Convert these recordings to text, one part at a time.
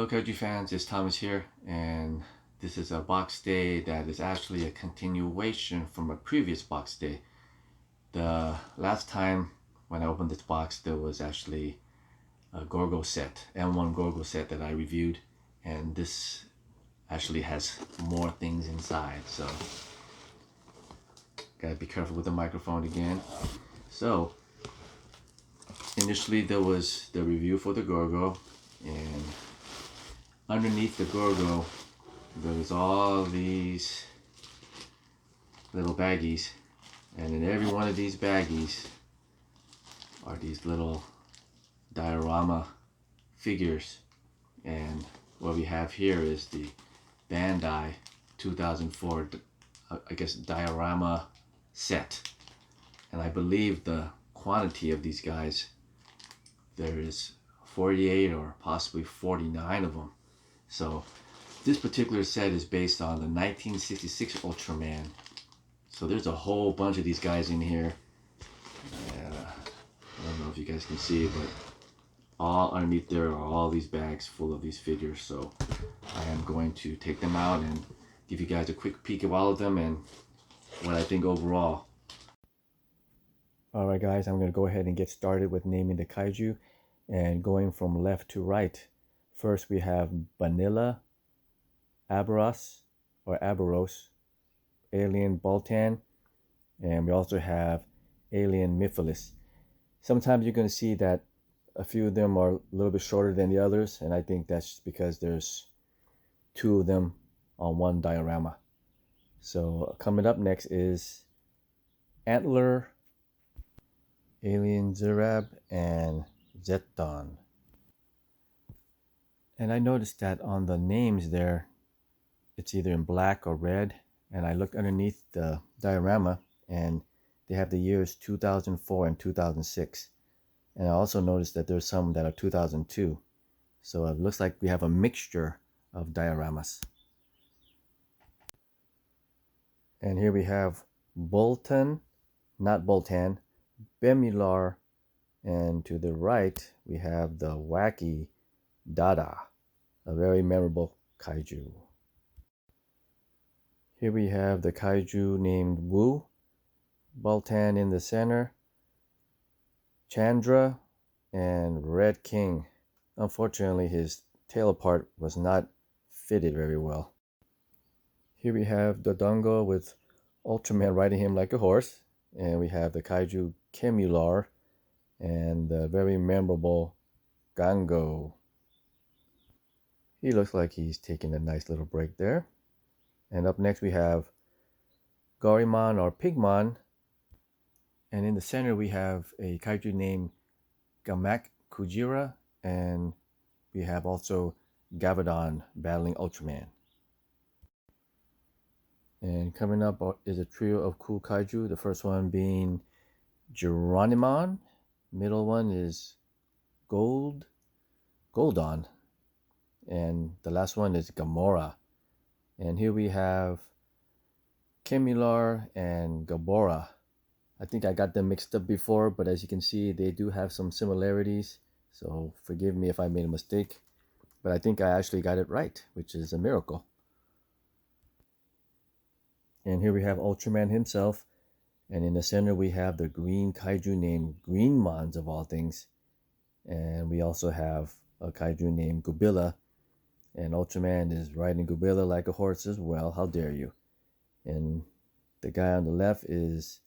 Hello Kaiju fans, it's Thomas here, and this is a box day that is actually a continuation from a previous box day. The last time when I opened this box, there was actually a Gorgo set, M1 Gorgo set that I reviewed, and this actually has more things inside, so gotta be careful with the microphone again. So initially there was the review for the Gorgo, and underneath the Gorgo there's all these little baggies, and in every one of these baggies are these little diorama figures. And what we have here is the Bandai 2004 I guess diorama set, and I believe the quantity of these guys, there is 48 or possibly 49 of them. So this particular set is based on the 1966 Ultraman. So there's a whole bunch of these guys in here. And, I don't know if you guys can see, but all underneath there are all these bags full of these figures. So I am going to take them out and give you guys a quick peek of all of them and what I think overall. Alright guys, I'm going to go ahead and get started with naming the Kaiju and going from left to right. First we have Vanilla, Aberos, Alien Baltan, and we also have Alien Myphilis. Sometimes you're going to see that a few of them are a little bit shorter than the others, and I think that's because there's two of them on one diorama. So coming up next is Antler, Alien Zerab, and Zeton. And I noticed that on the names there, it's either in black or red. And I looked underneath the diorama and they have the years 2004 and 2006. And I also noticed that there's some that are 2002. So it looks like we have a mixture of dioramas. And here we have Bolton, not Boltan, Bemular, and to the right we have the wacky Dada, a very memorable kaiju. Here we have the kaiju named Wu, Boltan in the center, Chandra, and Red King. Unfortunately, his tail part was not fitted very well. Here we have Dodongo with Ultraman riding him like a horse, and we have the kaiju Kemular and the very memorable Gango. He looks like he's taking a nice little break there. And up next we have Gauriman or Pigmon. And in the center we have a kaiju named Gamak Kujira, and we have also Gavadon battling Ultraman. And coming up is a trio of cool kaiju, the first one being Geronimon, middle one is Goldon, and the last one is Gamora. And here we have Kemular and Gabora. I think I got them mixed up before, but as you can see, they do have some similarities. So forgive me if I made a mistake, but I think I actually got it right, which is a miracle. And here we have Ultraman himself. And in the center, we have the green kaiju named Greenmons of all things. And we also have a kaiju named Gubilla. And Ultraman is riding Gubilla like a horse as well. How dare you? And the guy on the left is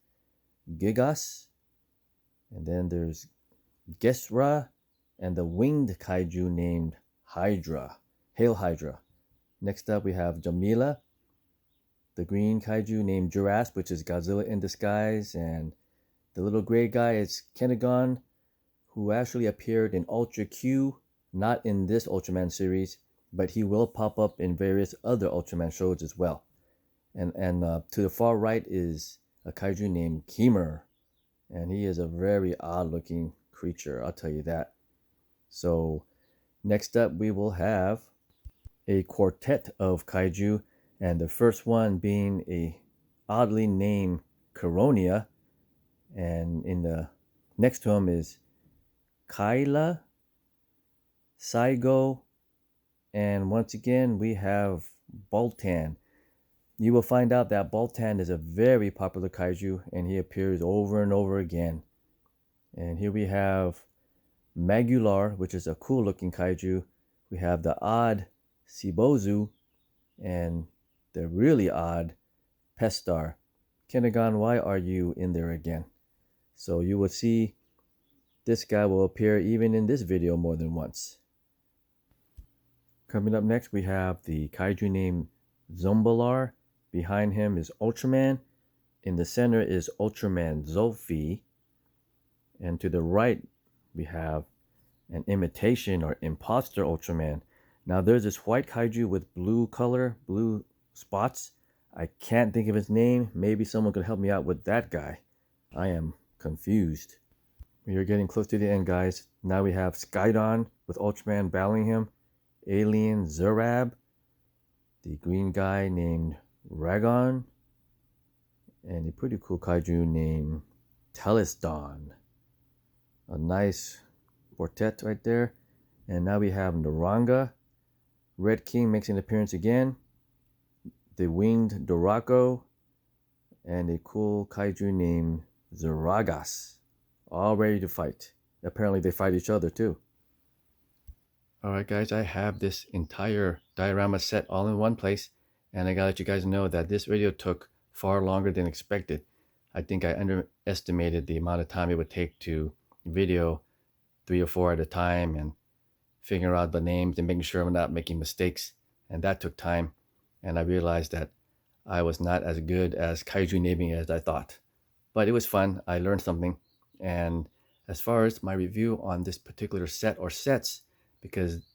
Gigas. And then there's Gesra and the winged kaiju named Hydra. Hail Hydra. Next up we have Jamila, the green kaiju named Jurassic, which is Godzilla in disguise. And the little gray guy is Kenagon, who actually appeared in Ultra Q, not in this Ultraman series, but he will pop up in various other Ultraman shows as well. And to the far right is a kaiju named Keemer, and he is a very odd looking creature, I'll tell you that. So next up we will have a quartet of kaiju, and the first one being a oddly named Coronia, and in the next to him is Kyla, Saigo, And once again, we have Boltan. You will find out that Boltan is a very popular kaiju, and he appears over and over again. And here we have Magular, which is a cool looking kaiju. We have the odd Sibozu and the really odd Pestar. Kennegon, why are you in there again? So you will see this guy will appear even in this video more than once. Coming up next, we have the kaiju named Zombalar. Behind him is Ultraman. In the center is Ultraman Zolfi. And to the right, we have an imitation or imposter Ultraman. Now there's this white kaiju with blue color, blue spots. I can't think of his name. Maybe someone could help me out with that guy. I am confused. We are getting close to the end, guys. Now we have Skydon with Ultraman battling him. Alien Zerab. The green guy named Ragon. And a pretty cool kaiju named Telesdon. A nice quartet right there. And now we have Naranga. Red King makes an appearance again. The winged Dorako. And a cool kaiju named Zeragas. All ready to fight. Apparently they fight each other too. Alright guys, I have this entire diorama set all in one place. And I gotta let you guys know that this video took far longer than expected. I think I underestimated the amount of time it would take to video 3 or 4 at a time and figure out the names and making sure I'm not making mistakes. And that took time. And I realized that I was not as good as kaiju naming as I thought. But it was fun. I learned something. And as far as my review on this particular set or sets, because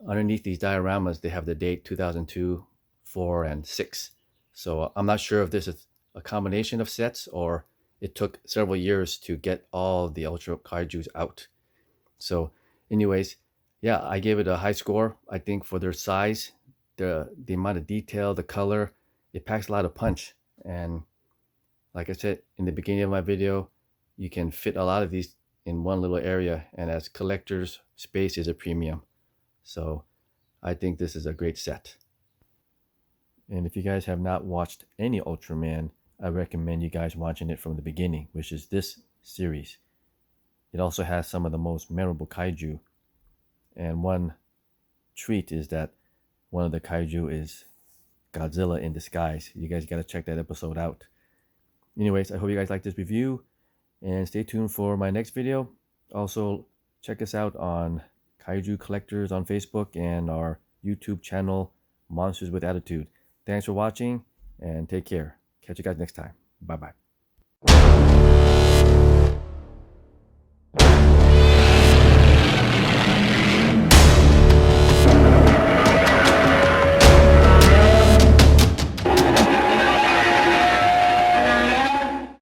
underneath these dioramas, they have the date 2002, 4, and 6. So I'm not sure if this is a combination of sets or it took several years to get all the Ultra Kaijus out. So anyways, yeah, I gave it a high score. I think for their size, the amount of detail, the color, it packs a lot of punch. And like I said in the beginning of my video, you can fit a lot of these in one little area, and as collectors, space is a premium. So I think this is a great set. And if you guys have not watched any Ultraman, I recommend you guys watching it from the beginning, which is this series. It also has some of the most memorable kaiju. And one treat is that one of the kaiju is Godzilla in disguise. You guys got to check that episode out. Anyways, I hope you guys like this review. And stay tuned for my next video. Also, check us out on Kaiju Collectors on Facebook and our YouTube channel, Monsters with Attitude. Thanks for watching and take care. Catch you guys next time. Bye-bye.